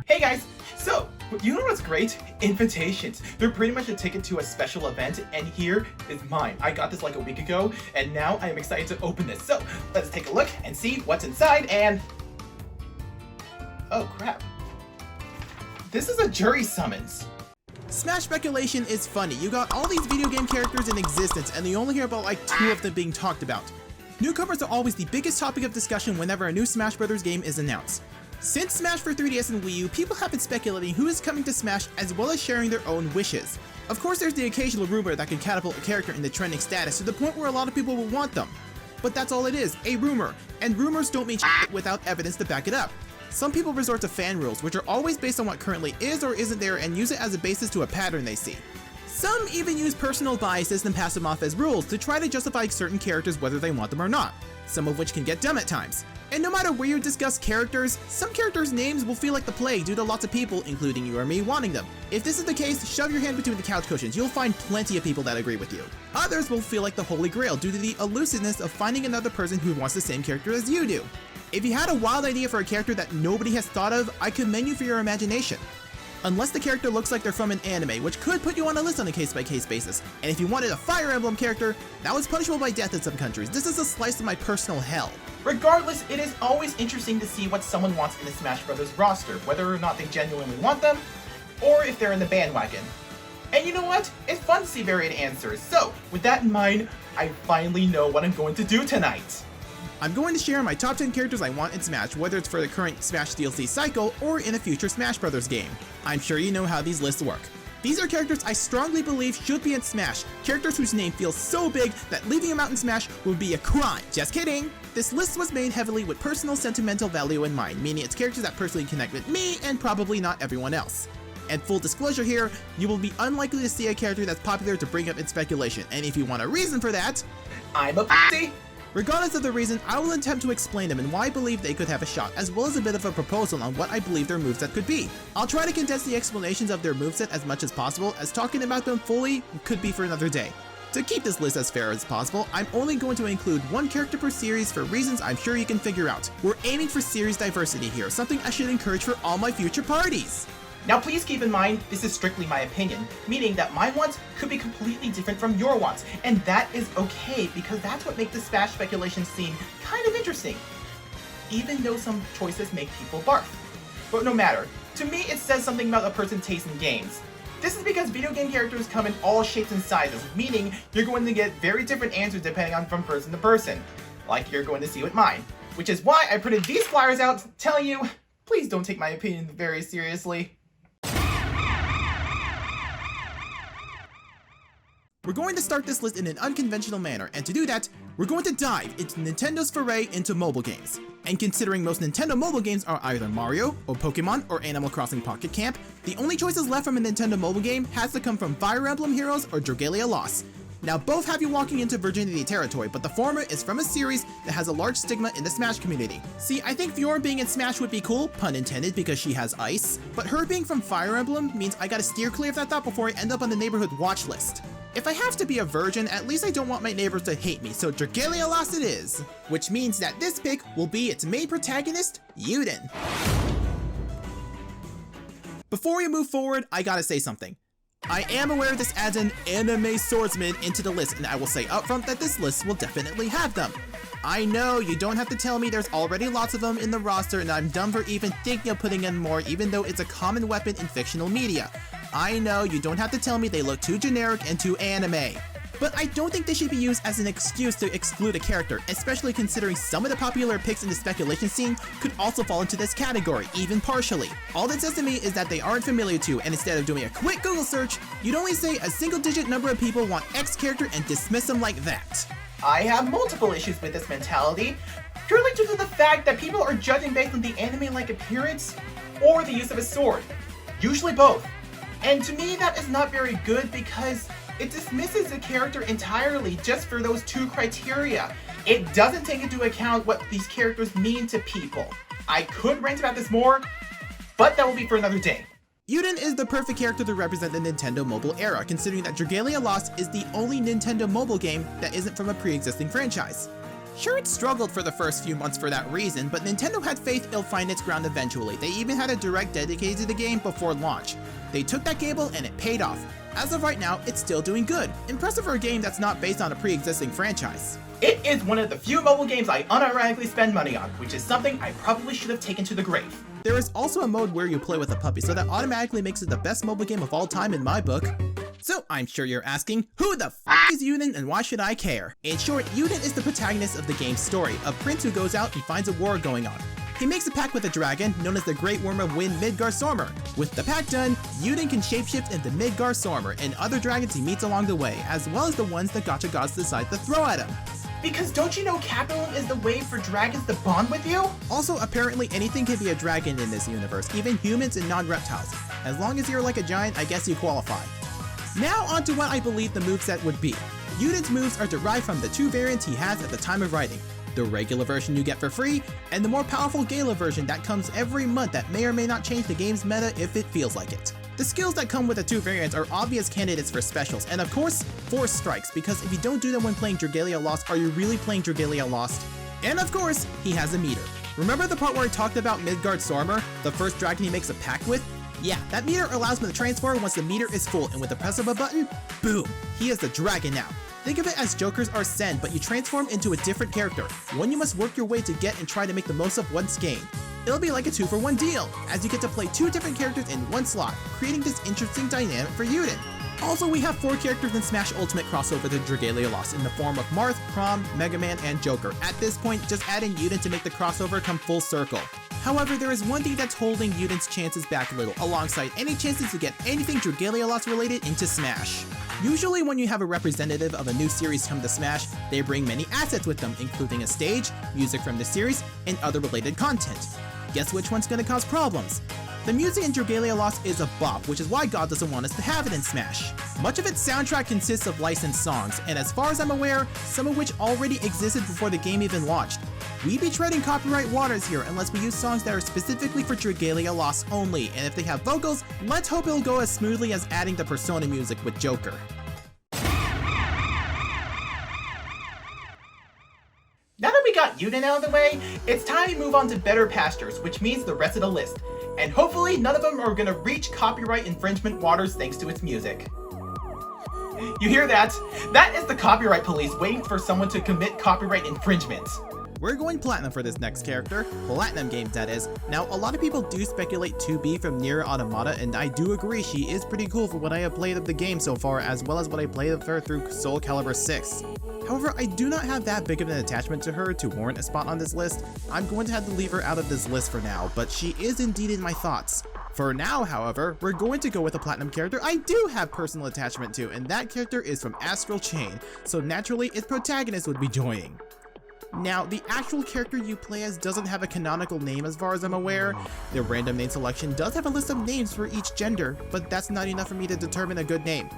Hey guys! So, you know what's great? Invitations. They're pretty much a ticket to a special event, and here is mine. I got this like a week ago, and now I am excited to open this. So, let's take a look and see what's inside, and... oh crap. This is a jury summons. Smash speculation is funny. You got all these video game characters in existence, and you only hear about like 2 of them being talked about. Newcomers are always the biggest topic of discussion whenever a new Smash Bros. Game is announced. Since Smash for 3DS and Wii U, people have been speculating who is coming to Smash as well as sharing their own wishes. Of course, there's the occasional rumor that can catapult a character into trending status to the point where a lot of people will want them. But that's all it is, a rumor, and rumors don't mean shit without evidence to back it up. Some people resort to fan rules, which are always based on what currently is or isn't there and use it as a basis to a pattern they see. Some even use personal biases and pass them off as rules to try to justify certain characters whether they want them or not, some of which can get dumb at times. And no matter where you discuss characters, some characters' names will feel like the plague due to lots of people, including you or me, wanting them. If this is the case, shove your hand between the couch cushions, you'll find plenty of people that agree with you. Others will feel like the holy grail due to the elusiveness of finding another person who wants the same character as you do. If you had a wild idea for a character that nobody has thought of, I commend you for your imagination. Unless the character looks like they're from an anime, which could put you on a list on a case-by-case basis. And if you wanted a Fire Emblem character, that was punishable by death in some countries. This is a slice of my personal hell. Regardless, it is always interesting to see what someone wants in the Smash Bros. Roster, whether or not they genuinely want them, or if they're in the bandwagon. And you know what? It's fun to see varied answers. So, with that in mind, I finally know what I'm going to do tonight. I'm going to share my top 10 characters I want in Smash, whether it's for the current Smash DLC cycle or in a future Smash Bros. Game. I'm sure you know how these lists work. These are characters I strongly believe should be in Smash, characters whose name feels so big that leaving them out in Smash would be a crime. Just kidding! This list was made heavily with personal sentimental value in mind, meaning it's characters that personally connect with me and probably not everyone else. And full disclosure here, you will be unlikely to see a character that's popular to bring up in speculation, and if you want a reason for that, I'm a pussy! Regardless of the reason, I will attempt to explain them and why I believe they could have a shot, as well as a bit of a proposal on what I believe their moveset could be. I'll try to condense the explanations of their moveset as much as possible, as talking about them fully could be for another day. To keep this list as fair as possible, I'm only going to include 1 character per series for reasons I'm sure you can figure out. We're aiming for series diversity here, something I should encourage for all my future parties. Now please keep in mind, this is strictly my opinion, meaning that my wants could be completely different from your wants, and that is okay, because that's what makes the Smash speculation scene kind of interesting, even though some choices make people barf. But no matter, to me it says something about a person's taste in games. This is because video game characters come in all shapes and sizes, meaning you're going to get very different answers depending on from person to person, like you're going to see with mine. Which is why I printed these flyers out telling you, please don't take my opinion very seriously. We're going to start this list in an unconventional manner, and to do that, we're going to dive into Nintendo's foray into mobile games. And considering most Nintendo mobile games are either Mario, or Pokemon, or Animal Crossing Pocket Camp, the only choices left from a Nintendo mobile game has to come from Fire Emblem Heroes or Dragalia Lost. Now both have you walking into virginity territory, but the former is from a series that has a large stigma in the Smash community. See, I think Fiora being in Smash would be cool, pun intended, because she has ice, but her being from Fire Emblem means I gotta steer clear of that thought before I end up on the neighborhood watch list. If I have to be a virgin, at least I don't want my neighbors to hate me, so Dragalia Lost it is. Which means that this pick will be its main protagonist, Yuden. Before we move forward, I gotta say something. I am aware this adds an anime swordsman into the list, and I will say upfront that this list will definitely have them. I know, you don't have to tell me there's already lots of them in the roster, and I'm dumb for even thinking of putting in more, even though it's a common weapon in fictional media. I know, you don't have to tell me they look too generic and too anime. But I don't think they should be used as an excuse to exclude a character, especially considering some of the popular picks in the speculation scene could also fall into this category, even partially. All that says to me is that they aren't familiar to, and instead of doing a quick Google search, you'd only say a single-digit number of people want X character and dismiss them like that. I have multiple issues with this mentality, purely due to the fact that people are judging based on the anime-like appearance or the use of a sword. Usually both. And to me that is not very good because it dismisses the character entirely just for those 2 criteria. It doesn't take into account what these characters mean to people. I could rant about this more, but that will be for another day. Yuden is the perfect character to represent the Nintendo mobile era, considering that Dragalia Lost is the only Nintendo mobile game that isn't from a pre-existing franchise. Sure, it struggled for the first few months for that reason, but Nintendo had faith it'll find its ground eventually. They even had a direct dedicated to the game before launch. They took that gamble and it paid off. As of right now, it's still doing good. Impressive for a game that's not based on a pre-existing franchise. It is one of the few mobile games I unironically spend money on, which is something I probably should have taken to the grave. There is also a mode where you play with a puppy, so that automatically makes it the best mobile game of all time in my book. So I'm sure you're asking, who the f is Yuden and why should I care? In short, Yuden is the protagonist of the game's story, a prince who goes out and finds a war going on. He makes a pact with a dragon known as the Great Worm of Wind Midgardsormr. With the pact done, Yuden can shapeshift into Midgardsormr and other dragons he meets along the way, as well as the ones the gacha gods decide to throw at him. Because don't you know capitalism is the way for dragons to bond with you? Also, apparently anything can be a dragon in this universe, even humans and non-reptiles. As long as you're like a giant, I guess you qualify. Now onto what I believe the moveset would be. Yuden's moves are derived from the two variants he has at the time of writing. The regular version you get for free, and the more powerful Gala version that comes every month that may or may not change the game's meta if it feels like it. The skills that come with the two variants are obvious candidates for specials, and of course, Force Strikes, because if you don't do them when playing Dragalia Lost, are you really playing Dragalia Lost? And of course, he has a meter. Remember the part where I talked about Midgardsormr, the first dragon he makes a pact with? Yeah, that meter allows him to transform once the meter is full, and with the press of a button, boom, he is the dragon now. Think of it as Joker's Arsene, but you transform into a different character, one you must work your way to get and try to make the most of once gained. It'll be like a 2-for-1 deal, as you get to play two different characters in one slot, creating this interesting dynamic for Yuden. Also, we have 4 characters in Smash Ultimate crossover to Dragalia Lost in the form of Marth, Chrom, Mega Man, and Joker. At this point, just add in Yuden to make the crossover come full circle. However, there is one thing that's holding Yuden's chances back a little, alongside any chances to get anything Dragalia Lost related into Smash. Usually when you have a representative of a new series come to Smash, they bring many assets with them, including a stage, music from the series, and other related content. Guess which one's gonna cause problems? The music in Dragalia Lost is a bop, which is why God doesn't want us to have it in Smash. Much of its soundtrack consists of licensed songs, and as far as I'm aware, some of which already existed before the game even launched. We'd be treading copyright waters here unless we use songs that are specifically for Dragalia Lost only, and if they have vocals, let's hope it'll go as smoothly as adding the Persona music with Joker. Now that we got Yuden out of the way, it's time to move on to better pastures, which means the rest of the list. And hopefully none of them are gonna reach copyright infringement waters thanks to its music. You hear that? That is the copyright police waiting for someone to commit copyright infringement. We're going Platinum for this next character, Platinum games that is. Now, a lot of people do speculate 2B from Nier Automata, and I do agree she is pretty cool for what I have played of the game so far, as well as what I played of her through Soul Calibur 6. However, I do not have that big of an attachment to her to warrant a spot on this list. I'm going to have to leave her out of this list for now, but she is indeed in my thoughts. For now, however, we're going to go with a Platinum character I do have personal attachment to, and that character is from Astral Chain, so naturally its protagonist would be joining. Now, the actual character you play as doesn't have a canonical name as far as I'm aware. The random name selection does have a list of names for each gender, but that's not enough for me to determine a good name.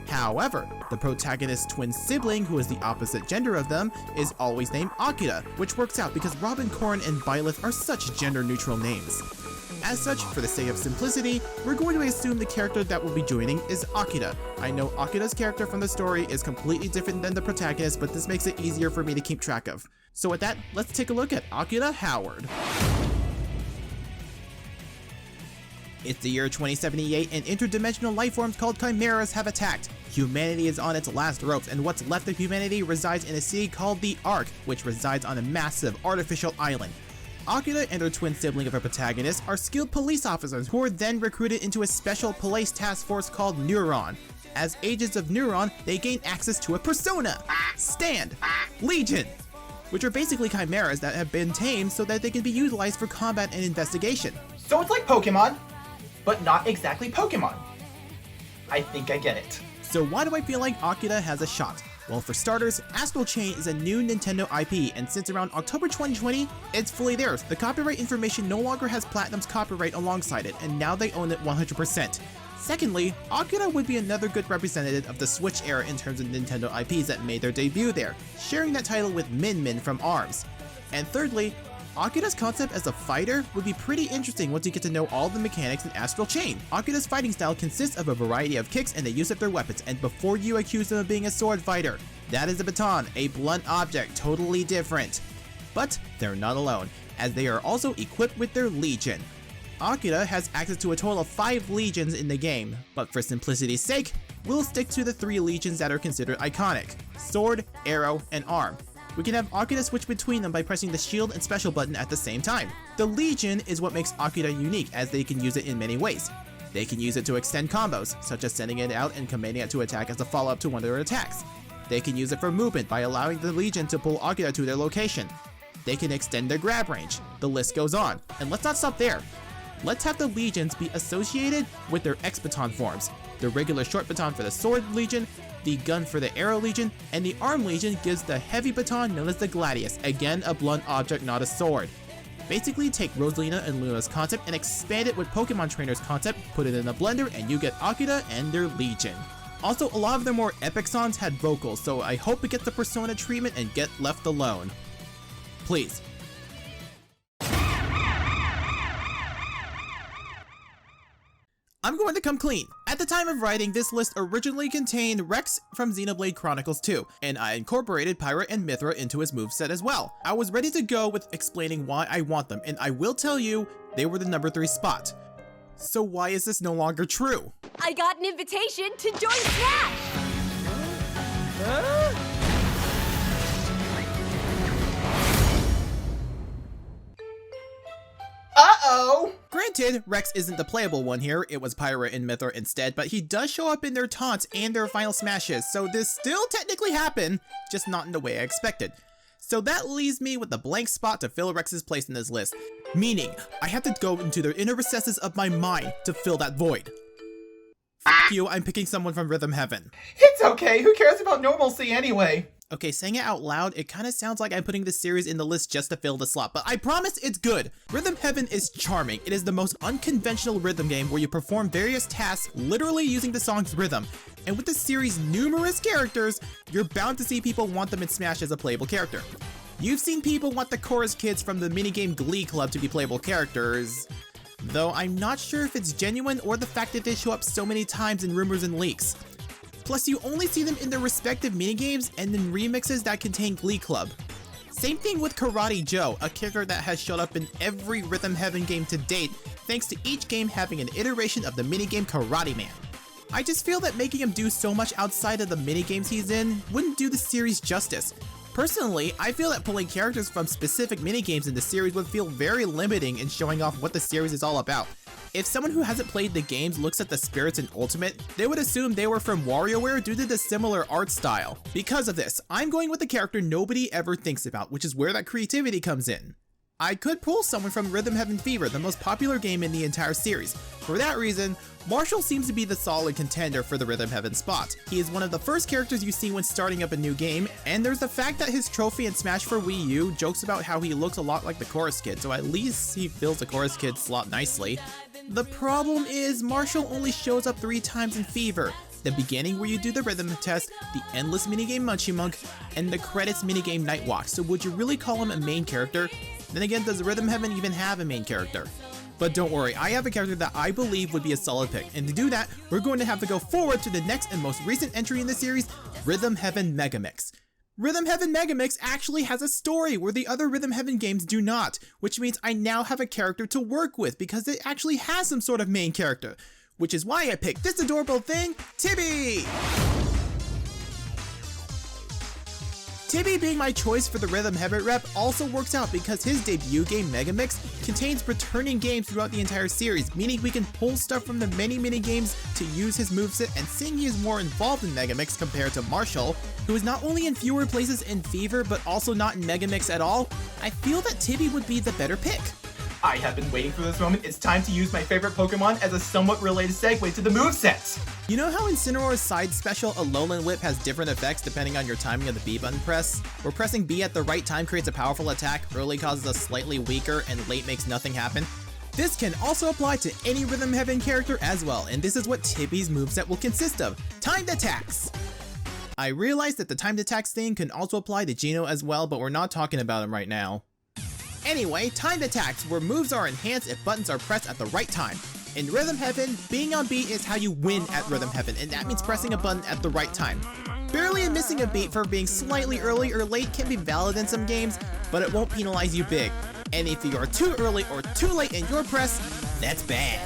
However, the protagonist's twin sibling, who is the opposite gender of them, is always named Akira, which works out because Robin, Corrin, and Byleth are such gender-neutral names. As such, for the sake of simplicity, we're going to assume the character that will be joining is Akira. I know Akira's character from the story is completely different than the protagonist, but this makes it easier for me to keep track of. So with that, let's take a look at Akira Howard. It's the year 2078 and interdimensional lifeforms called chimeras have attacked. Humanity is on its last ropes, and what's left of humanity resides in a city called the Ark, which resides on a massive artificial island. Akira and her twin sibling of her protagonist are skilled police officers who are then recruited into a special police task force called Neuron. As agents of Neuron, they gain access to a persona, Stand, Legion, which are basically chimeras that have been tamed so that they can be utilized for combat and investigation. So it's like Pokemon, but not exactly Pokemon. I think I get it. So why do I feel like Akira has a shot? Well, for starters, Astral Chain is a new Nintendo IP, and since around October 2020, it's fully theirs. The copyright information no longer has Platinum's copyright alongside it, and now they own it 100%. Secondly, Akira would be another good representative of the Switch era in terms of Nintendo IPs that made their debut there, sharing that title with Min Min from ARMS. And thirdly, Akira's concept as a fighter would be pretty interesting once you get to know all the mechanics in Astral Chain. Akira's fighting style consists of a variety of kicks and the use of their weapons, and before you accuse them of being a sword fighter, That is a baton, a blunt object, totally different. But they're not alone, as they are also equipped with their Legion. Akira has access to a total of 5 Legions in the game, but for simplicity's sake, we'll stick to the 3 Legions that are considered iconic: Sword, Arrow, and Arm. We can have Akira switch between them by pressing the shield and special button at the same time. The Legion is what makes Akira unique, as they can use it in many ways. They can use it to extend combos, such as sending it out and commanding it to attack as a follow-up to one of their attacks. They can use it for movement by allowing the Legion to pull Akira to their location. They can extend their grab range. The list goes on. And let's not stop there. Let's have the Legions be associated with their X-Baton forms. The regular short baton for the Sword Legion, the gun for the Arrow Legion, and the Arm Legion gives the heavy baton known as the Gladius, again a blunt object, not a sword. Basically take Rosalina and Luna's concept and expand it with Pokemon Trainer's concept, put it in a blender, and you get Akira and their Legion. Also, a lot of their more epic songs had vocals, so I hope it gets the Persona treatment and get left alone. Please. I'm going to come clean. At the time of writing, this list originally contained Rex from Xenoblade Chronicles 2, and I incorporated Pyra and Mithra into his moveset as well. I was ready to go with explaining why I want them, and I will tell you, they were the number 3 spot. So why is this no longer true? I got an invitation to join Smash! Uh-oh! Granted, Rex isn't the playable one here, it was Pyra and Mithra instead, but he does show up in their taunts and their final smashes, so this still technically happened, just not in the way I expected. So that leaves me with a blank spot to fill Rex's place in this list, meaning I have to go into the inner recesses of my mind to fill that void. Fuck you, I'm picking someone from Rhythm Heaven. It's okay, who cares about normalcy anyway? Okay, saying it out loud, it kinda sounds like I'm putting this series in the list just to fill the slot, but I promise it's good! Rhythm Heaven is charming. It is the most unconventional rhythm game where you perform various tasks literally using the song's rhythm. And with the series' numerous characters, you're bound to see people want them in Smash as a playable character. You've seen people want the chorus kids from the minigame Glee Club to be playable characters, though I'm not sure if it's genuine or the fact that they show up so many times in rumors and leaks. Plus, you only see them in their respective minigames and in remixes that contain Glee Club. Same thing with Karate Joe, a character that has showed up in every Rhythm Heaven game to date, thanks to each game having an iteration of the minigame Karate Man. I just feel that making him do so much outside of the minigames he's in wouldn't do the series justice. Personally, I feel that pulling characters from specific minigames in the series would feel very limiting in showing off what the series is all about. If someone who hasn't played the games looks at the spirits in Ultimate, they would assume they were from WarioWare due to the similar art style. Because of this, I'm going with the character nobody ever thinks about, which is where that creativity comes in. I could pull someone from Rhythm Heaven Fever, the most popular game in the entire series. For that reason, Marshall seems to be the solid contender for the Rhythm Heaven spot. He is one of the first characters you see when starting up a new game, and there's the fact that his trophy in Smash for Wii U jokes about how he looks a lot like the Chorus Kid, so at least he fills the Chorus Kid slot nicely. The problem is Marshall only shows up 3 times in Fever. The beginning where you do the rhythm test, the endless minigame Munchie Monk, and the credits minigame Nightwalk, so would you really call him a main character? Then again, does Rhythm Heaven even have a main character? But don't worry, I have a character that I believe would be a solid pick, and to do that, we're going to have to go forward to the next and most recent entry in the series, Rhythm Heaven Megamix. Rhythm Heaven Megamix actually has a story where the other Rhythm Heaven games do not, which means I now have a character to work with because it actually has some sort of main character, which is why I picked this adorable thing, Tibby! Tibby being my choice for the Rhythm Heaven rep also works out because his debut game Megamix contains returning games throughout the entire series, meaning we can pull stuff from the many games to use his moveset, and seeing he is more involved in Megamix compared to Marshall, who is not only in fewer places in Fever but also not in Megamix at all, I feel that Tibby would be the better pick. I have been waiting for this moment. It's time to use my favorite Pokemon as a somewhat related segue to the moveset. You know how in Cinnaroar's side special, a Alolan Whip has different effects depending on your timing of the B button press? Where pressing B at the right time creates a powerful attack, early causes a slightly weaker, and late makes nothing happen? This can also apply to any Rhythm Heaven character as well, and this is what Tibby's moveset will consist of: timed attacks! I realize that the timed attacks thing can also apply to Geno as well, but we're not talking about him right now. Anyway, timed attacks, where moves are enhanced if buttons are pressed at the right time. In Rhythm Heaven, being on beat is how you win at Rhythm Heaven, and that means pressing a button at the right time. Barely missing a beat for being slightly early or late can be valid in some games, but it won't penalize you big. And if you are too early or too late in your press, that's bad.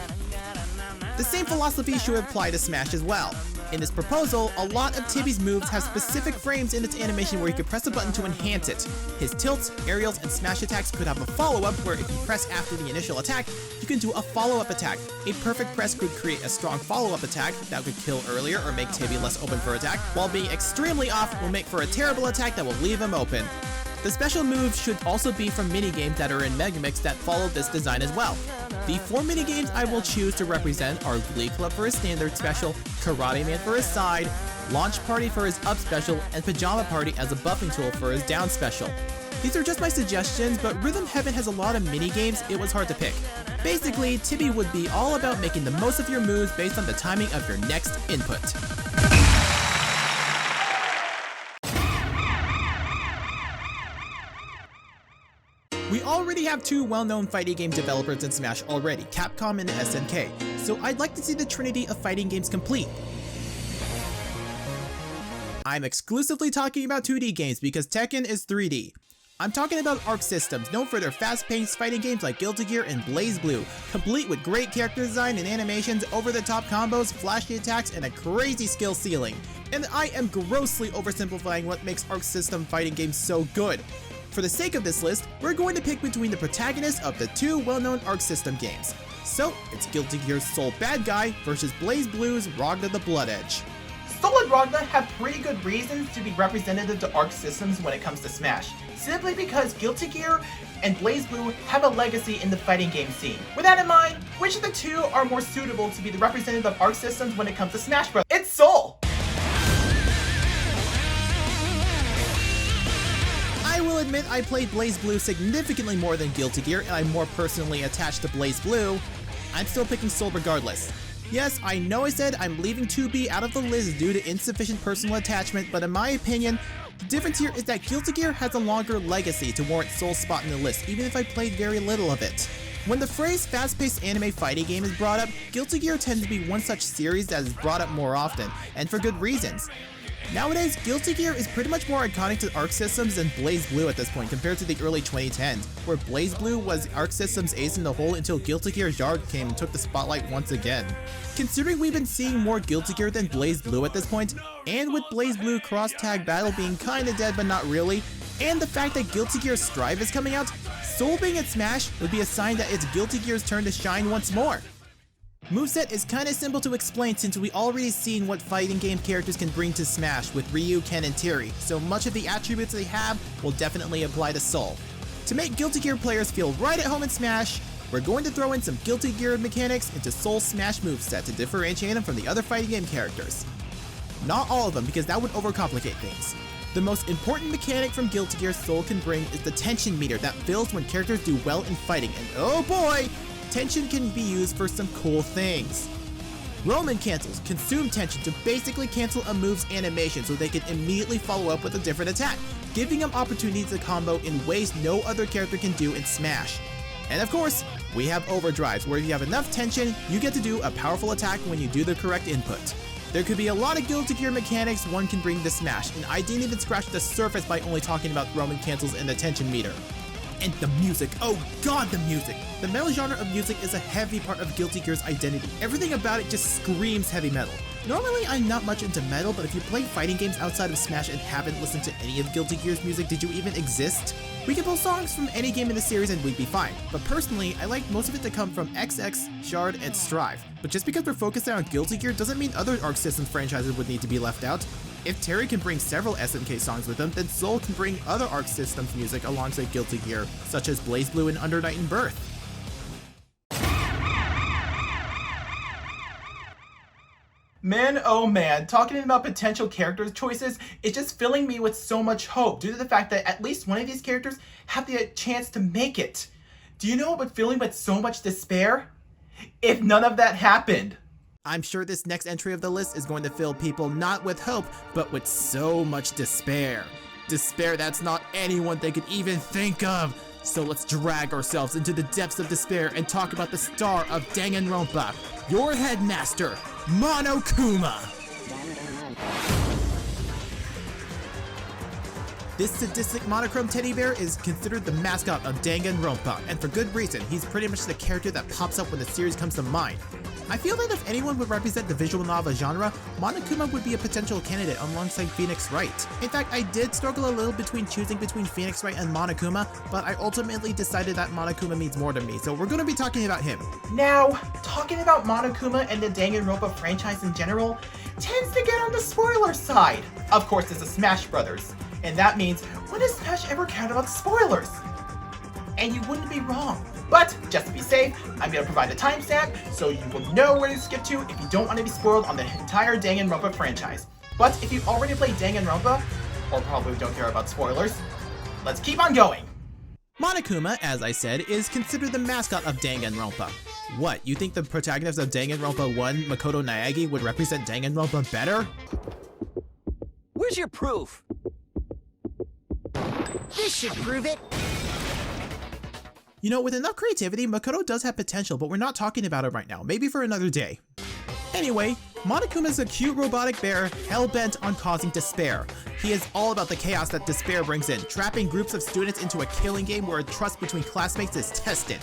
The same philosophy should apply to Smash as well. In this proposal, a lot of Tibby's moves have specific frames in its animation where you can press a button to enhance it. His tilts, aerials, and smash attacks could have a follow-up where if you press after the initial attack, you can do a follow-up attack. A perfect press could create a strong follow-up attack that could kill earlier or make Tibby less open for attack, while being extremely off will make for a terrible attack that will leave him open. The special moves should also be from minigames that are in Megamix that follow this design as well. The 4 minigames I will choose to represent are Glee Club for his standard special, Karate Man for his side, Launch Party for his up special, and Pajama Party as a buffing tool for his down special. These are just my suggestions, but Rhythm Heaven has a lot of minigames, it was hard to pick. Basically, Tibby would be all about making the most of your moves based on the timing of your next input. We already have 2 well-known fighting game developers in Smash already, Capcom and SNK, so I'd like to see the trinity of fighting games complete. I'm exclusively talking about 2D games because Tekken is 3D. I'm talking about Arc Systems, known for their fast-paced fighting games like Guilty Gear and BlazBlue, complete with great character design and animations, over-the-top combos, flashy attacks, and a crazy skill ceiling. And I am grossly oversimplifying what makes Arc System fighting games so good. For the sake of this list, we're going to pick between the protagonists of the 2 well-known Arc System games. So, it's Guilty Gear's Soul Bad Guy versus BlazBlue's Ragna the Blood Edge. Soul and Ragna have pretty good reasons to be representative to Arc Systems when it comes to Smash, simply because Guilty Gear and BlazBlue have a legacy in the fighting game scene. With that in mind, which of the 2 are more suitable to be the representative of Arc Systems when it comes to Smash Bros? It's Soul! I will admit I played BlazBlue significantly more than Guilty Gear, and I'm more personally attached to BlazBlue. I'm still picking Soul regardless. Yes, I know I said I'm leaving 2B out of the list due to insufficient personal attachment, but in my opinion, the difference here is that Guilty Gear has a longer legacy to warrant Soul's spot in the list, even if I played very little of it. When the phrase fast-paced anime fighting game is brought up, Guilty Gear tends to be one such series that is brought up more often, and for good reasons. Nowadays, Guilty Gear is pretty much more iconic to Arc Systems than BlazBlue at this point compared to the early 2010s, where BlazBlue was Arc Systems' ace in the hole until Guilty Gear Zard came and took the spotlight once again. Considering we've been seeing more Guilty Gear than BlazBlue at this point, and with BlazBlue cross-tag battle being kinda dead but not really, and the fact that Guilty Gear Strive is coming out, Soul being at Smash would be a sign that it's Guilty Gear's turn to shine once more. Moveset is kinda simple to explain since we already seen what fighting game characters can bring to Smash with Ryu, Ken, and Terry, so much of the attributes they have will definitely apply to Soul. To make Guilty Gear players feel right at home in Smash, we're going to throw in some Guilty Gear mechanics into Soul's Smash moveset to differentiate them from the other fighting game characters. Not all of them, because that would overcomplicate things. The most important mechanic from Guilty Gear Soul can bring is the tension meter that fills when characters do well in fighting, and oh boy! Tension can be used for some cool things. Roman cancels consume tension to basically cancel a move's animation so they can immediately follow up with a different attack, giving them opportunities to combo in ways no other character can do in Smash. And of course, we have overdrives, where if you have enough tension, you get to do a powerful attack when you do the correct input. There could be a lot of Guilty Gear mechanics one can bring to Smash, and I didn't even scratch the surface by only talking about Roman cancels and the tension meter. And the music, oh god, the music! The metal genre of music is a heavy part of Guilty Gear's identity. Everything about it just screams heavy metal. Normally, I'm not much into metal, but if you play fighting games outside of Smash and haven't listened to any of Guilty Gear's music, did you even exist? We can pull songs from any game in the series and we'd be fine, but personally, I like most of it to come from XX, Shard, and Strive. But just because we're focused on Guilty Gear doesn't mean other Arc Systems franchises would need to be left out. If Terry can bring several SNK songs with him, then Soul can bring other Arc Systems music alongside Guilty Gear, such as BlazBlue and Under Night and Birth. Man, oh man, talking about potential character choices is just filling me with so much hope due to the fact that at least one of these characters have the chance to make it. Do you know what would fill me with so much despair? If none of that happened. I'm sure this next entry of the list is going to fill people not with hope, but with so much despair. Despair that's not anyone they could even think of. So let's drag ourselves into the depths of despair and talk about the star of Danganronpa, your headmaster, Monokuma. This sadistic monochrome teddy bear is considered the mascot of Danganronpa, and for good reason. He's pretty much the character that pops up when the series comes to mind. I feel that if anyone would represent the visual novel genre, Monokuma would be a potential candidate alongside Phoenix Wright. In fact, I did struggle a little between choosing between Phoenix Wright and Monokuma, but I ultimately decided that Monokuma means more to me, so we're going to be talking about him. Now, talking about Monokuma and the Danganronpa franchise in general tends to get on the spoiler side. Of course, this is Smash Brothers, and that means, when has Smash ever cared about spoilers? And you wouldn't be wrong. But, just to be safe, I'm going to provide a timestamp so you will know where to skip to if you don't want to be spoiled on the entire Danganronpa franchise. But if you've already played Danganronpa, or probably don't care about spoilers, let's keep on going! Monokuma, as I said, is considered the mascot of Danganronpa. What, you think the protagonist of Danganronpa 1, Makoto Naegi, would represent Danganronpa better? Where's your proof? This should prove it. You know, with enough creativity, Makoto does have potential, but we're not talking about it right now, maybe for another day. Anyway, Monokuma is a cute robotic bear hell-bent on causing despair. He is all about the chaos that despair brings in, trapping groups of students into a killing game where trust between classmates is tested.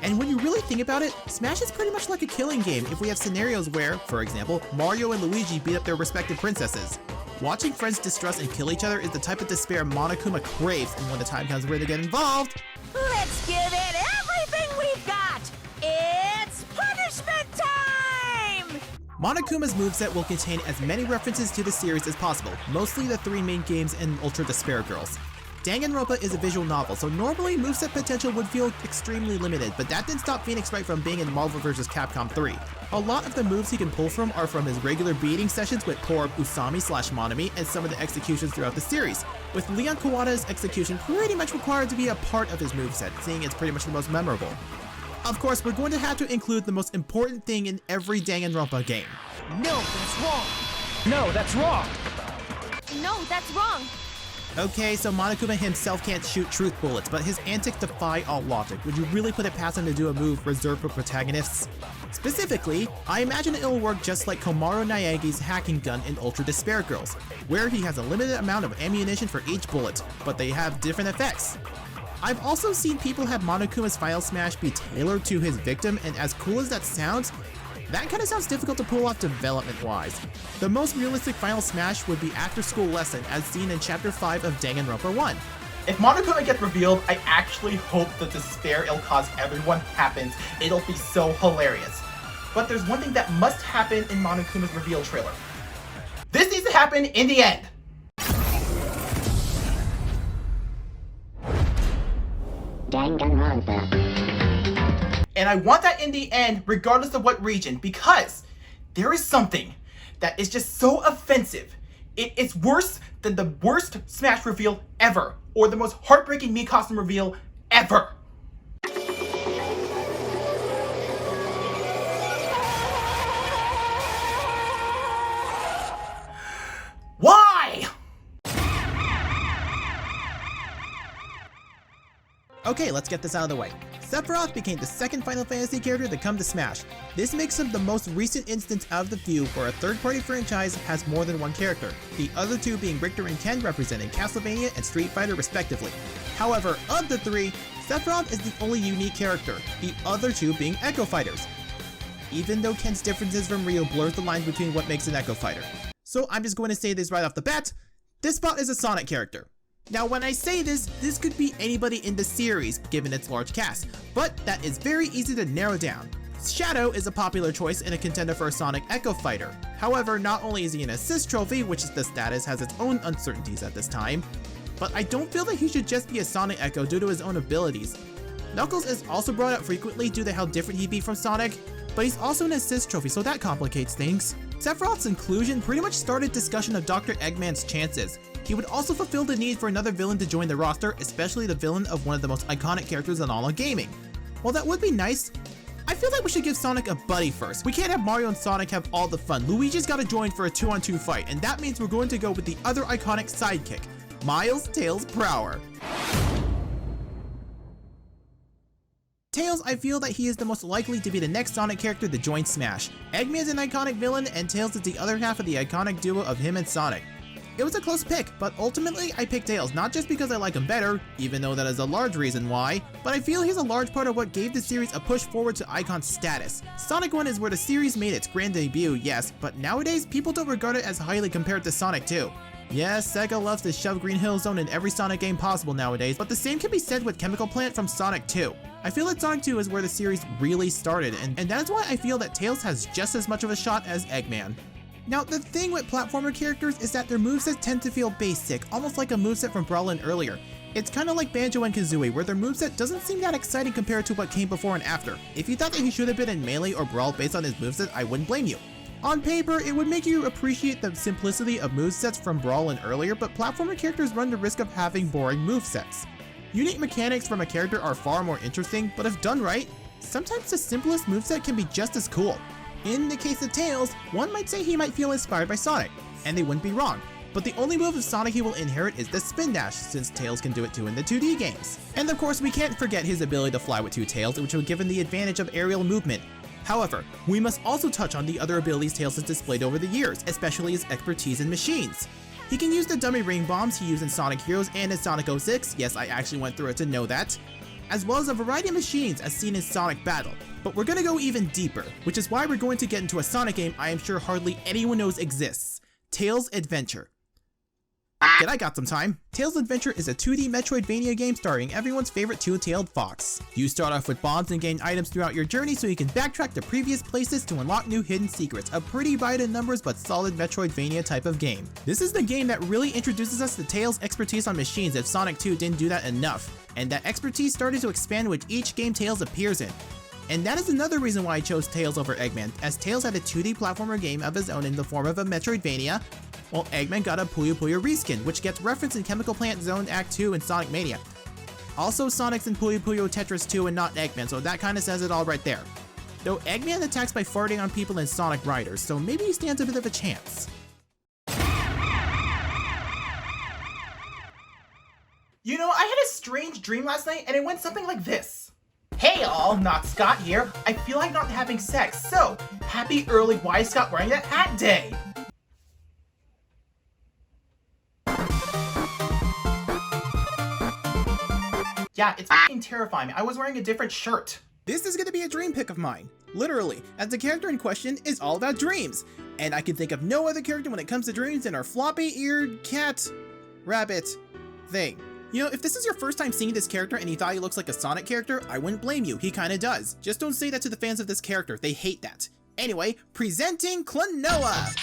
And when you really think about it, Smash is pretty much like a killing game if we have scenarios where, for example, Mario and Luigi beat up their respective princesses. Watching friends distrust and kill each other is the type of despair Monokuma craves, and when the time comes for it to get involved, Let's give it everything we've got! It's punishment time! Monokuma's moveset will contain as many references to the series as possible, mostly the three main games and Ultra Despair Girls. Danganronpa is a visual novel, so normally moveset potential would feel extremely limited, but that didn't stop Phoenix Wright from being in Marvel vs. Capcom 3. A lot of the moves he can pull from are from his regular beating sessions with poor Usami/Monami and some of the executions throughout the series, with Leon Kawada's execution pretty much required to be a part of his moveset, seeing it's pretty much the most memorable. Of course, we're going to have to include the most important thing in every Danganronpa game. No, that's wrong. No, that's wrong. No, that's wrong. Okay, so Monokuma himself can't shoot truth bullets, but his antics defy all logic. Would you really put it past him to do a move reserved for protagonists? Specifically, I imagine it'll work just like Komaru Naegi's hacking gun in Ultra Despair Girls, where he has a limited amount of ammunition for each bullet, but they have different effects. I've also seen people have Monokuma's Final Smash be tailored to his victim, and as cool as that sounds, that kind of sounds difficult to pull off development-wise. The most realistic Final Smash would be After School Lesson, as seen in Chapter 5 of Danganronpa 1. If Monokuma gets revealed, I actually hope the despair it'll cause everyone happens. It'll be so hilarious. But there's one thing that must happen in Monokuma's reveal trailer. This needs to happen in the end! Danganronpa. And I want that in the end, regardless of what region, because there is something that is just so offensive. It's worse than the worst Smash reveal ever, or the most heartbreaking Mii costume reveal ever. Why? Okay, let's get this out of the way. Sephiroth became the second Final Fantasy character to come to Smash. This makes him the most recent instance out of the few where a third-party franchise has more than one character, the other two being Richter and Ken representing Castlevania and Street Fighter respectively. However, of the three, Sephiroth is the only unique character, the other two being Echo Fighters. Even though Ken's differences from Ryo blurs the line between what makes an Echo Fighter. So I'm just going to say this right off the bat, this spot is a Sonic character. Now when I say this could be anybody in the series, given its large cast, but that is very easy to narrow down. Shadow is a popular choice and a contender for a Sonic Echo Fighter. However, not only is he an assist trophy, which is the status has its own uncertainties at this time, but I don't feel that he should just be a Sonic Echo due to his own abilities. Knuckles is also brought up frequently due to how different he'd be from Sonic, but he's also an assist trophy, so that complicates things. Sephiroth's inclusion pretty much started discussion of Dr. Eggman's chances. He would also fulfill the need for another villain to join the roster, especially the villain of one of the most iconic characters in all of gaming. While that would be nice, I feel like we should give Sonic a buddy first. We can't have Mario and Sonic have all the fun. Luigi's gotta join for a 2-on-2 fight, and that means we're going to go with the other iconic sidekick, Miles Tails Prower. Tails, I feel that he is the most likely to be the next Sonic character to join Smash. Eggman's an iconic villain, and Tails is the other half of the iconic duo of him and Sonic. It was a close pick, but ultimately I picked Tails, not just because I like him better, even though that is a large reason why, but I feel he's a large part of what gave the series a push forward to icon status. Sonic 1 is where the series made its grand debut, yes, but nowadays people don't regard it as highly compared to Sonic 2. Yes, Sega loves to shove Green Hill Zone in every Sonic game possible nowadays, but the same can be said with Chemical Plant from Sonic 2. I feel that Sonic 2 is where the series really started, and that is why I feel that Tails has just as much of a shot as Eggman. Now, the thing with platformer characters is that their movesets tend to feel basic, almost like a moveset from Brawlin' earlier. It's kinda like Banjo and Kazooie, where their moveset doesn't seem that exciting compared to what came before and after. If you thought that he should have been in Melee or Brawl based on his moveset, I wouldn't blame you. On paper, it would make you appreciate the simplicity of movesets from Brawlin' earlier, but platformer characters run the risk of having boring movesets. Unique mechanics from a character are far more interesting, but if done right, sometimes the simplest moveset can be just as cool. In the case of Tails, one might say he might feel inspired by Sonic, and they wouldn't be wrong. But the only move of Sonic he will inherit is the Spin Dash, since Tails can do it too in the 2D games. And of course, we can't forget his ability to fly with two tails, which would give him the advantage of aerial movement. However, we must also touch on the other abilities Tails has displayed over the years, especially his expertise in machines. He can use the dummy ring bombs he used in Sonic Heroes and in Sonic 06, yes, I actually went through it to know that, as well as a variety of machines as seen in Sonic Battle. But we're gonna go even deeper, which is why we're going to get into a Sonic game I am sure hardly anyone knows exists, Tails Adventure. Good, I got some time. Tails Adventure is a 2D Metroidvania game starring everyone's favorite two-tailed fox. You start off with bombs and gain items throughout your journey so you can backtrack to previous places to unlock new hidden secrets, a pretty bite in numbers but solid Metroidvania type of game. This is the game that really introduces us to Tails' expertise on machines if Sonic 2 didn't do that enough, and that expertise started to expand with each game Tails appears in. And that is another reason why I chose Tails over Eggman, as Tails had a 2D platformer game of his own in the form of a Metroidvania, while Eggman got a Puyo Puyo reskin, which gets referenced in Chemical Plant Zone Act 2 and Sonic Mania. Also Sonic's in Puyo Puyo Tetris 2 and not Eggman, so that kinda says it all right there. Though Eggman attacks by farting on people in Sonic Riders, so maybe he stands a bit of a chance. You know, I had a strange dream last night and it went something like this. Hey all, not Scott here. I feel like not having sex, so happy early Why Scott wearing that hat day! Yeah, it's f***ing terrifying. I was wearing a different shirt. This is gonna be a dream pick of mine. Literally, as the character in question is all about dreams. And I can think of no other character when it comes to dreams than our floppy-eared cat rabbit thing. You know, if this is your first time seeing this character and you thought he looks like a Sonic character, I wouldn't blame you, he kinda does. Just don't say that to the fans of this character, they hate that. Anyway, presenting Klonoa!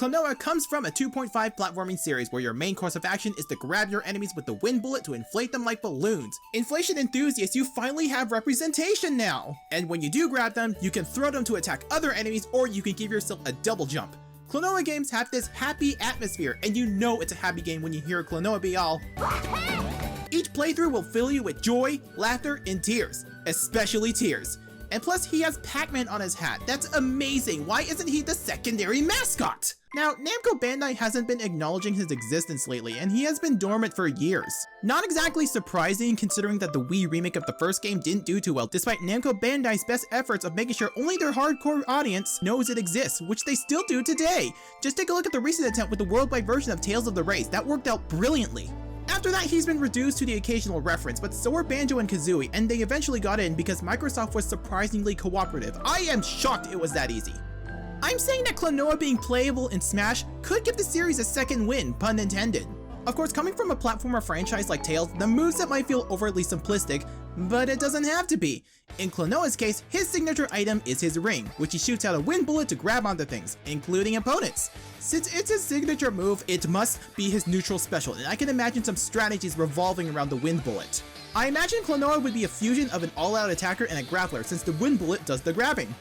Klonoa comes from a 2.5 platforming series where your main course of action is to grab your enemies with the wind bullet to inflate them like balloons. Inflation enthusiasts, you finally have representation now! And when you do grab them, you can throw them to attack other enemies or you can give yourself a double jump. Klonoa games have this happy atmosphere, and you know it's a happy game when you hear Klonoa be all. Each playthrough will fill you with joy, laughter, and tears. Especially tears. And plus, he has Pac-Man on his hat. That's amazing! Why isn't he the secondary mascot? Now, Namco Bandai hasn't been acknowledging his existence lately, and he has been dormant for years. Not exactly surprising considering that the Wii remake of the first game didn't do too well, despite Namco Bandai's best efforts of making sure only their hardcore audience knows it exists, which they still do today. Just take a look at the recent attempt with the worldwide version of Tales of the Race, that worked out brilliantly. After that, he's been reduced to the occasional reference, but so were Banjo and Kazooie, and they eventually got in because Microsoft was surprisingly cooperative. I am shocked it was that easy. I'm saying that Klonoa being playable in Smash could give the series a second win, pun intended. Of course, coming from a platformer franchise like Tails, the moveset might feel overtly simplistic, but it doesn't have to be. In Klonoa's case, his signature item is his ring, which he shoots out a wind bullet to grab onto things, including opponents. Since it's his signature move, it must be his neutral special, and I can imagine some strategies revolving around the wind bullet. I imagine Klonoa would be a fusion of an all-out attacker and a grappler, since the wind bullet does the grabbing.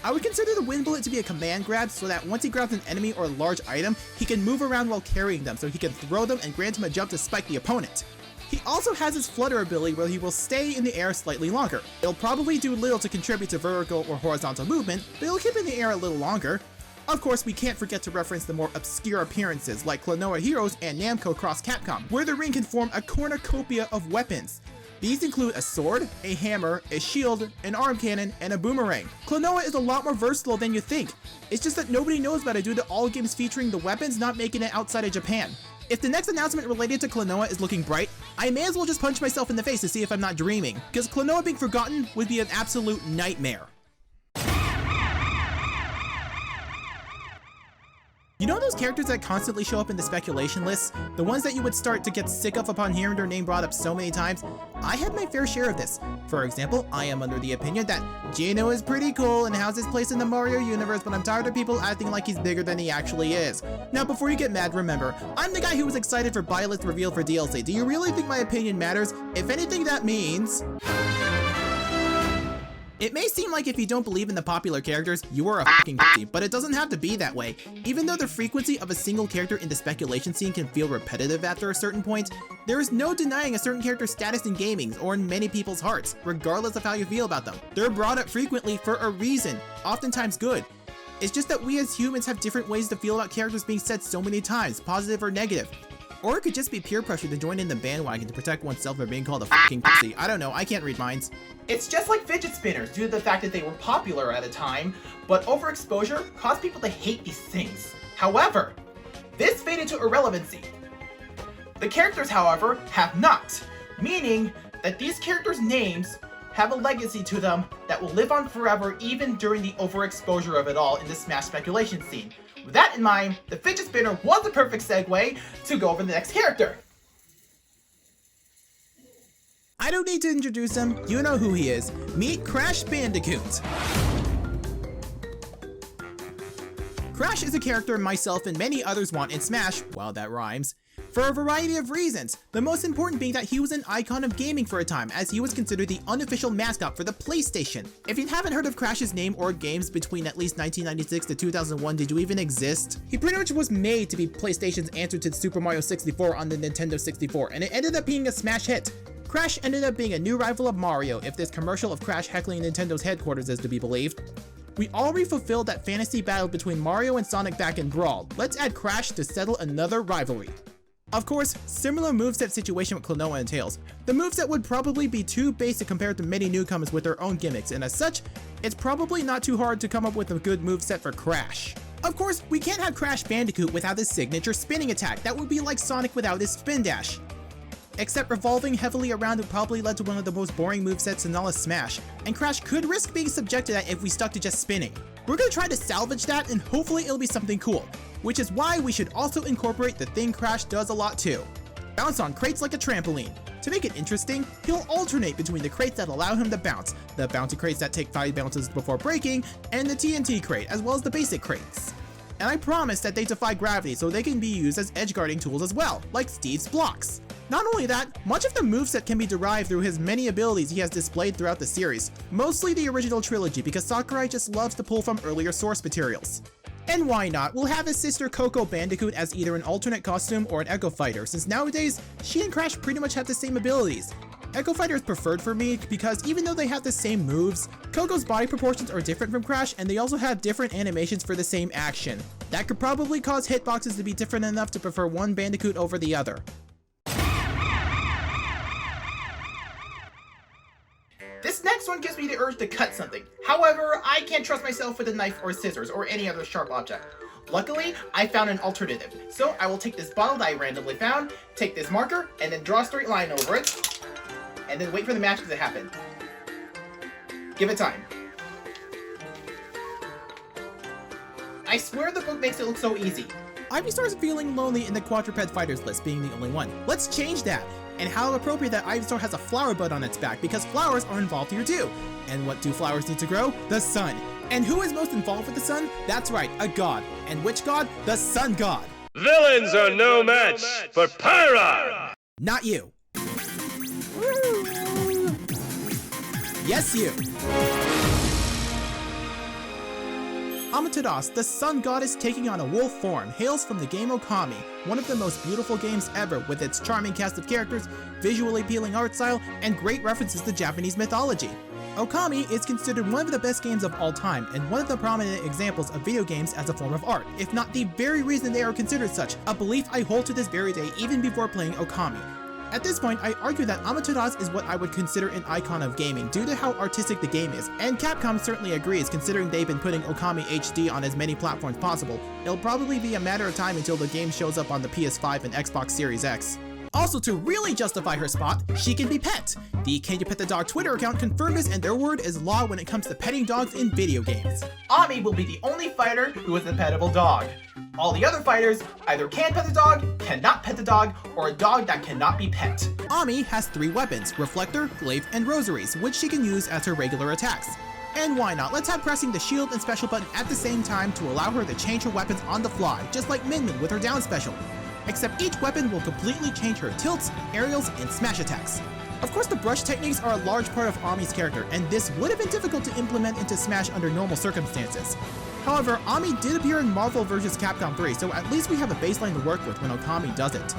I would consider the wind bullet to be a command grab so that once he grabs an enemy or a large item, he can move around while carrying them so he can throw them and grant him a jump to spike the opponent. He also has his flutter ability where he will stay in the air slightly longer. It'll probably do little to contribute to vertical or horizontal movement, but it'll keep in the air a little longer. Of course, we can't forget to reference the more obscure appearances like Klonoa Heroes and Namco Cross Capcom, where the ring can form a cornucopia of weapons. These include a sword, a hammer, a shield, an arm cannon, and a boomerang. Klonoa is a lot more versatile than you think. It's just that nobody knows about it due to all games featuring the weapons not making it outside of Japan. If the next announcement related to Klonoa is looking bright, I may as well just punch myself in the face to see if I'm not dreaming, because Klonoa being forgotten would be an absolute nightmare. You know those characters that constantly show up in the speculation lists? The ones that you would start to get sick of upon hearing their name brought up so many times? I had my fair share of this. For example, I am under the opinion that Geno is pretty cool and has his place in the Mario universe, but I'm tired of people acting like he's bigger than he actually is. Now before you get mad, remember, I'm the guy who was excited for Byleth's reveal for DLC. Do you really think my opinion matters? If anything, that means... It may seem like if you don't believe in the popular characters, you are a fucking pussy, but it doesn't have to be that way. Even though the frequency of a single character in the speculation scene can feel repetitive after a certain point, there is no denying a certain character's status in gaming or in many people's hearts, regardless of how you feel about them. They're brought up frequently for a reason, oftentimes good. It's just that we as humans have different ways to feel about characters being said so many times, positive or negative. Or it could just be peer pressure to join in the bandwagon to protect oneself from being called a fucking pussy. I don't know, I can't read minds. It's just like fidget spinners due to the fact that they were popular at a time, but overexposure caused people to hate these things. However, this faded to irrelevancy. The characters, however, have not, meaning that these characters' names have a legacy to them that will live on forever even during the overexposure of it all in the Smash speculation scene. With that in mind, the fidget spinner was the perfect segue to go over the next character. I don't need to introduce him, you know who he is. Meet Crash Bandicoot. Crash is a character myself and many others want in Smash, wow that rhymes, for a variety of reasons, the most important being that he was an icon of gaming for a time, as he was considered the unofficial mascot for the PlayStation. If you haven't heard of Crash's name or games between at least 1996 to 2001, did you even exist? He pretty much was made to be PlayStation's answer to Super Mario 64 on the Nintendo 64, and it ended up being a smash hit. Crash ended up being a new rival of Mario, if this commercial of Crash heckling Nintendo's headquarters is to be believed. We already fulfilled that fantasy battle between Mario and Sonic back in Brawl. Let's add Crash to settle another rivalry. Of course, similar moveset situation with Klonoa entails. The moveset would probably be too basic compared to many newcomers with their own gimmicks, and as such, it's probably not too hard to come up with a good moveset for Crash. Of course, we can't have Crash Bandicoot without his signature spinning attack. That would be like Sonic without his spin dash. Except revolving heavily around would probably lead to one of the most boring movesets in all of Smash, and Crash could risk being subjected to that if we stuck to just spinning. We're gonna try to salvage that, and hopefully it'll be something cool, which is why we should also incorporate the thing Crash does a lot too. Bounce on crates like a trampoline. To make it interesting, he'll alternate between the crates that allow him to bounce, the bounty crates that take 5 bounces before breaking, and the TNT crate, as well as the basic crates. And I promise that they defy gravity so they can be used as edge guarding tools as well, like Steve's blocks. Not only that, much of the moveset can be derived through his many abilities he has displayed throughout the series, mostly the original trilogy because Sakurai just loves to pull from earlier source materials. And why not? We'll have his sister Coco Bandicoot as either an alternate costume or an Echo Fighter, since nowadays, she and Crash pretty much have the same abilities. Echo Fighter is preferred for me because even though they have the same moves, Coco's body proportions are different from Crash and they also have different animations for the same action. That could probably cause hitboxes to be different enough to prefer one Bandicoot over the other. This next one gives me the urge to cut something. However, I can't trust myself with a knife or scissors or any other sharp object. Luckily, I found an alternative. So I will take this bottle that I randomly found, take this marker, and then draw a straight line over it, and then wait for the magic to happen. Give it time. I swear the book makes it look so easy. Ivy starts feeling lonely in the quadruped fighters list, being the only one. Let's change that! And how appropriate that Ivysaur has a flower bud on its back, because flowers are involved here too. And what do flowers need to grow? The sun. And who is most involved with the sun? That's right, a god. And which god? The sun god. Villains are no match for Pyra! Not you. Yes, you. Amaterasu, the sun goddess taking on a wolf form, hails from the game Okami, one of the most beautiful games ever with its charming cast of characters, visually appealing art style, and great references to Japanese mythology. Okami is considered one of the best games of all time, and one of the prominent examples of video games as a form of art, if not the very reason they are considered such, a belief I hold to this very day even before playing Okami. At this point, I argue that Amaterasu is what I would consider an icon of gaming due to how artistic the game is, and Capcom certainly agrees considering they've been putting Okami HD on as many platforms possible. It'll probably be a matter of time until the game shows up on the PS5 and Xbox Series X. Also, to really justify her spot, she can be pet. The Can You Pet the Dog Twitter account confirmed this, and their word is law when it comes to petting dogs in video games. Ami will be the only fighter who is a pettable dog. All the other fighters either can pet the dog, cannot pet the dog, or a dog that cannot be pet. Ami has 3 weapons, Reflector, Glaive, and Rosaries, which she can use as her regular attacks. And why not? Let's have pressing the shield and special button at the same time to allow her to change her weapons on the fly, just like Min Min with her down special. Except each weapon will completely change her tilts, aerials, and smash attacks. Of course, the brush techniques are a large part of Ami's character, and this would have been difficult to implement into Smash under normal circumstances. However, Ami did appear in Marvel vs. Capcom 3, so at least we have a baseline to work with when Okami does it.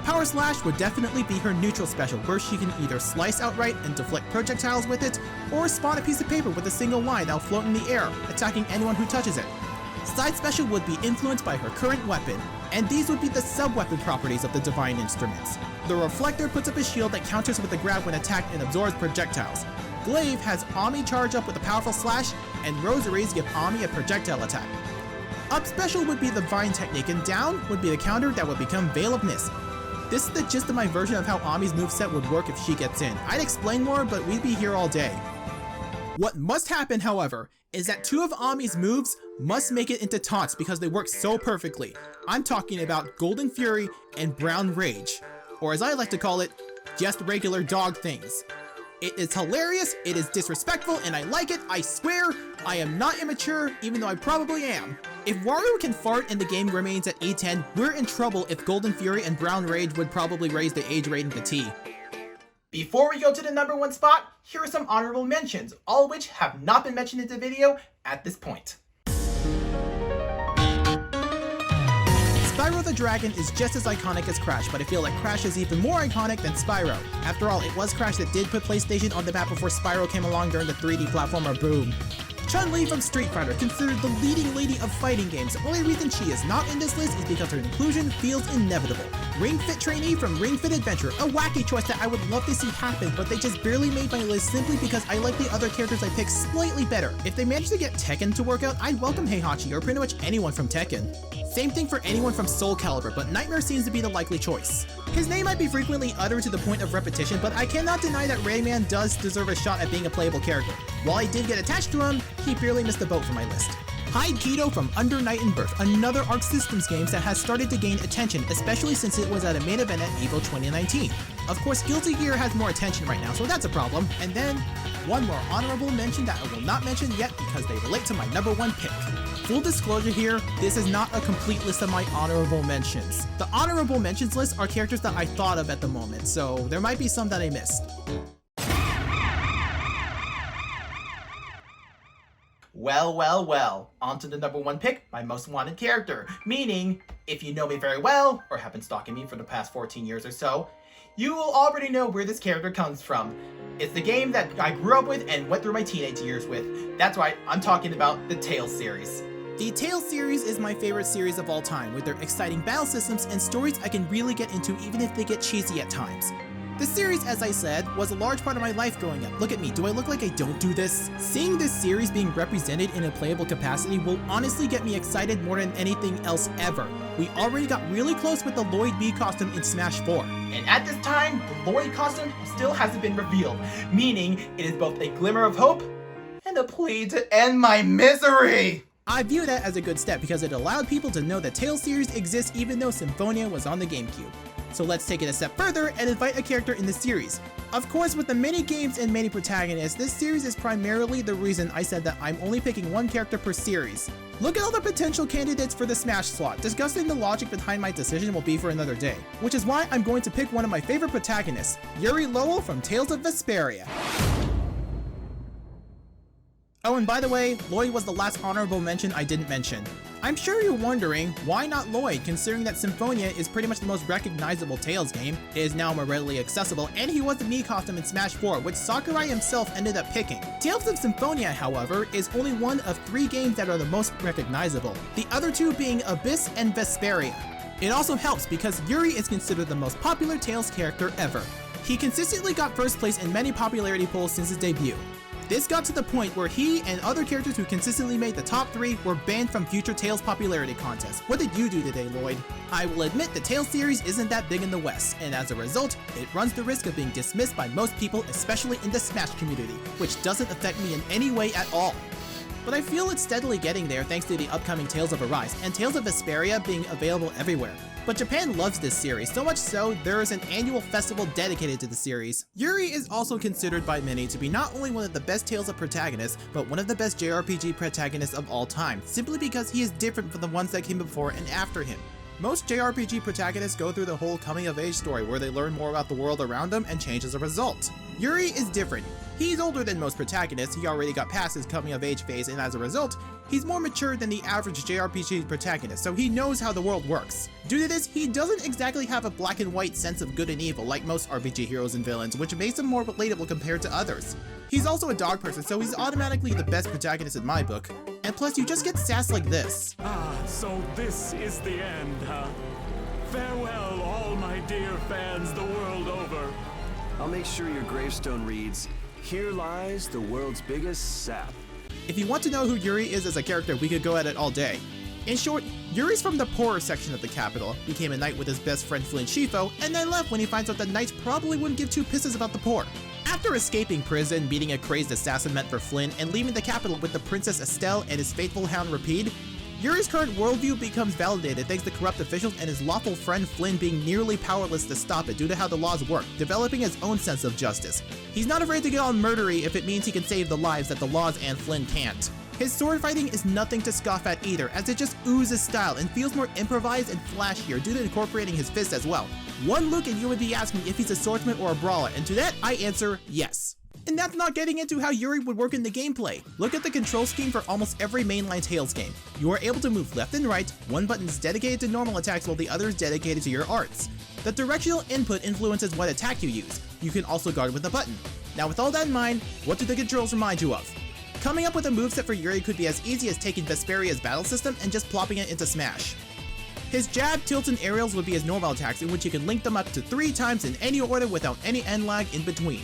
Power Slash would definitely be her neutral special, where she can either slice outright and deflect projectiles with it, or spawn a piece of paper with a single line that'll float in the air, attacking anyone who touches it. Side special would be influenced by her current weapon, and these would be the sub-weapon properties of the Divine Instruments. The Reflector puts up a shield that counters with the grab when attacked and absorbs projectiles. Glaive has Ami charge up with a powerful slash, and Rosaries give Ami a projectile attack. Up special would be the Vine technique, and down would be the counter that would become Veil of Mist. This is the gist of my version of how Ami's moveset would work if she gets in. I'd explain more, but we'd be here all day. What must happen, however, is that 2 of Ami's moves must make it into taunts because they work so perfectly. I'm talking about Golden Fury and Brown Rage, or as I like to call it, just regular dog things. It is hilarious, it is disrespectful, and I like it, I swear. I am not immature, even though I probably am. If Wario can fart and the game remains at E10, we're in trouble if Golden Fury and Brown Rage would probably raise the age rating to T. Before we go to the number 1 spot, here are some honorable mentions, all of which have not been mentioned in the video at this point. Spyro the Dragon is just as iconic as Crash, but I feel like Crash is even more iconic than Spyro. After all, it was Crash that did put PlayStation on the map before Spyro came along during the 3D platformer boom. Chun-Li from Street Fighter, considered the leading lady of fighting games. The only reason she is not in this list is because her inclusion feels inevitable. Ring Fit Trainee from Ring Fit Adventure, a wacky choice that I would love to see happen, but they just barely made my list simply because I like the other characters I picked slightly better. If they managed to get Tekken to work out, I'd welcome Heihachi or pretty much anyone from Tekken. Same thing for anyone from Soul Calibur, but Nightmare seems to be the likely choice. His name might be frequently uttered to the point of repetition, but I cannot deny that Rayman does deserve a shot at being a playable character. While I did get attached to him, he barely missed the boat for my list. Hide Keto from Under Night and Birth, another Arc Systems game that has started to gain attention, especially since it was at a main event at EVO 2019. Of course, Guilty Gear has more attention right now, so that's a problem. And then, one more honorable mention that I will not mention yet because they relate to my number 1 pick. Full disclosure here, this is not a complete list of my honorable mentions. The honorable mentions list are characters that I thought of at the moment, so there might be some that I missed. Well, on to the number 1 pick, my most wanted character. Meaning, if you know me very well, or have been stalking me for the past 14 years or so, you will already know where this character comes from. It's the game that I grew up with and went through my teenage years with. That's right, I'm talking about the Tales series. The Tales series is my favorite series of all time, with their exciting battle systems and stories I can really get into even if they get cheesy at times. The series, as I said, was a large part of my life growing up. Look at me, do I look like I don't do this? Seeing this series being represented in a playable capacity will honestly get me excited more than anything else ever. We already got really close with the Lloyd B costume in Smash 4. And at this time, the Lloyd costume still hasn't been revealed, meaning it is both a glimmer of hope and a plea to end my misery! I view that as a good step because it allowed people to know the Tales series exists even though Symphonia was on the GameCube. So let's take it a step further and invite a character in the series. Of course, with the many games and many protagonists, this series is primarily the reason I said that I'm only picking 1 character per series. Look at all the potential candidates for the Smash slot. Discussing the logic behind my decision will be for another day, which is why I'm going to pick one of my favorite protagonists, Yuri Lowell from Tales of Vesperia. Oh, and by the way, Lloyd was the last honorable mention I didn't mention. I'm sure you're wondering, why not Lloyd, considering that Symphonia is pretty much the most recognizable Tales game, it is now more readily accessible, and he was the Mii costume in Smash 4, which Sakurai himself ended up picking. Tales of Symphonia, however, is only one of 3 games that are the most recognizable, the other 2 being Abyss and Vesperia. It also helps because Yuri is considered the most popular Tales character ever. He consistently got first place in many popularity polls since his debut. This got to the point where he and other characters who consistently made the top 3 were banned from future Tales popularity contests. What did you do today, Lloyd? I will admit the Tales series isn't that big in the West, and as a result, it runs the risk of being dismissed by most people, especially in the Smash community, which doesn't affect me in any way at all. But I feel it's steadily getting there thanks to the upcoming Tales of Arise and Tales of Vesperia being available everywhere. But Japan loves this series, so much so there is an annual festival dedicated to the series. Yuri is also considered by many to be not only one of the best Tales of protagonists, but one of the best JRPG protagonists of all time, simply because he is different from the ones that came before and after him. Most JRPG protagonists go through the whole coming-of-age story where they learn more about the world around them and change as a result. Yuri is different. He's older than most protagonists, he already got past his coming-of-age phase, and as a result, he's more mature than the average JRPG protagonist, so he knows how the world works. Due to this, he doesn't exactly have a black and white sense of good and evil like most RPG heroes and villains, which makes him more relatable compared to others. He's also a dog person, so he's automatically the best protagonist in my book. And plus, you just get sass like this. Ah, so this is the end, huh? Farewell, all my dear fans the world over. I'll make sure your gravestone reads, "Here lies the world's biggest sap." If you want to know who Yuri is as a character, we could go at it all day. In short, Yuri's from the poorer section of the capital, became a knight with his best friend Flynn Shifo, and then left when he finds out that knights probably wouldn't give 2 pisses about the poor. After escaping prison, meeting a crazed assassin meant for Flynn, and leaving the capital with the Princess Estelle and his faithful hound Rapide, Yuri's current worldview becomes validated thanks to corrupt officials and his lawful friend Flynn being nearly powerless to stop it due to how the laws work, developing his own sense of justice. He's not afraid to get all murdery if it means he can save the lives that the laws and Flynn can't. His sword fighting is nothing to scoff at either, as it just oozes style and feels more improvised and flashier due to incorporating his fists as well. One look and you would be asking if he's a swordsman or a brawler, and to that I answer yes. And that's not getting into how Yuri would work in the gameplay. Look at the control scheme for almost every mainline Tales game. You are able to move left and right, one button is dedicated to normal attacks while the other is dedicated to your arts. The directional input influences what attack you use. You can also guard with a button. Now with all that in mind, what do the controls remind you of? Coming up with a moveset for Yuri could be as easy as taking Vesperia's battle system and just plopping it into Smash. His jab, tilts, and aerials would be his normal attacks, in which you can link them up to 3 times in any order without any end lag in between.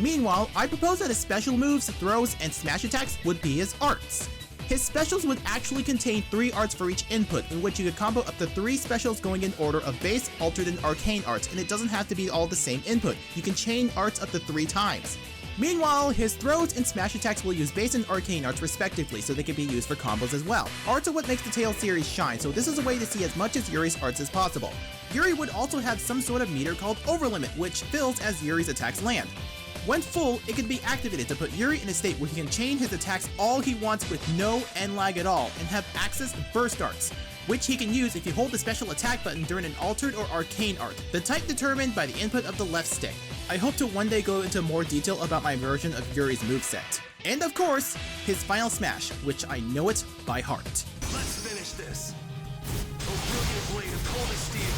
Meanwhile, I propose that his special moves, throws, and smash attacks would be his arts. His specials would actually contain 3 arts for each input, in which you could combo up to 3 specials going in order of base, altered, and arcane arts, and it doesn't have to be all the same input. You can chain arts up to 3 times. Meanwhile, his throws and smash attacks will use base and arcane arts respectively, so they can be used for combos as well. Arts are what makes the Tales series shine, so this is a way to see as much as Yuri's arts as possible. Yuri would also have some sort of meter called Overlimit, which fills as Yuri's attacks land. When full, it can be activated to put Yuri in a state where he can chain his attacks all he wants with no end lag at all, and have access to burst arts, which he can use if you hold the special attack button during an altered or arcane art, the type determined by the input of the left stick. I hope to one day go into more detail about my version of Yuri's moveset. And of course, his final smash, which I know it by heart. Let's finish this. O brilliant blade of coldest steel,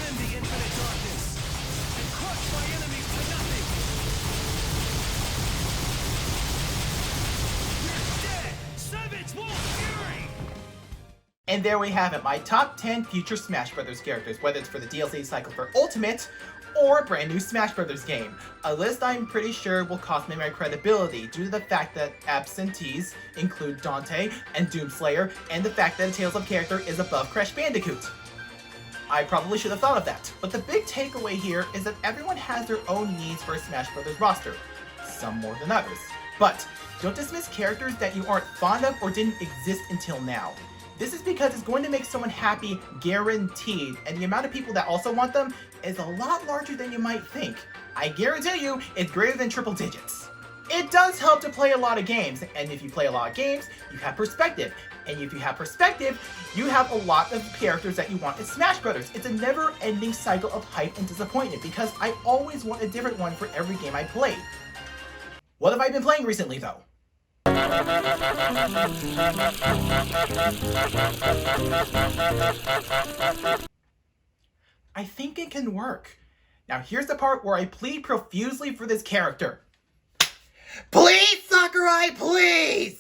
rend the infinite darkness, and crush my enemies to nothing. You're dead, Savage Wolf Fury! And there we have it, my top 10 future Smash Bros. Characters, whether it's for the DLC cycle for Ultimate, or a brand new Smash Bros. Game. A list I'm pretty sure will cost me my credibility due to the fact that absentees include Dante and Doomslayer, and the fact that a Tales of character is above Crash Bandicoot. I probably should have thought of that, but the big takeaway here is that everyone has their own needs for a Smash Bros. Roster, some more than others. But don't dismiss characters that you aren't fond of or didn't exist until now. This is because it's going to make someone happy, guaranteed, and the amount of people that also want them is a lot larger than you might think. I guarantee you, it's greater than triple digits. It does help to play a lot of games, and if you play a lot of games, you have perspective. And if you have perspective, you have a lot of characters that you want in Smash Bros. It's a never-ending cycle of hype and disappointment, because I always want a different one for every game I play. What have I been playing recently, though? I think it can work. Now here's the part where I plead profusely for this character. Please, Sakurai, please!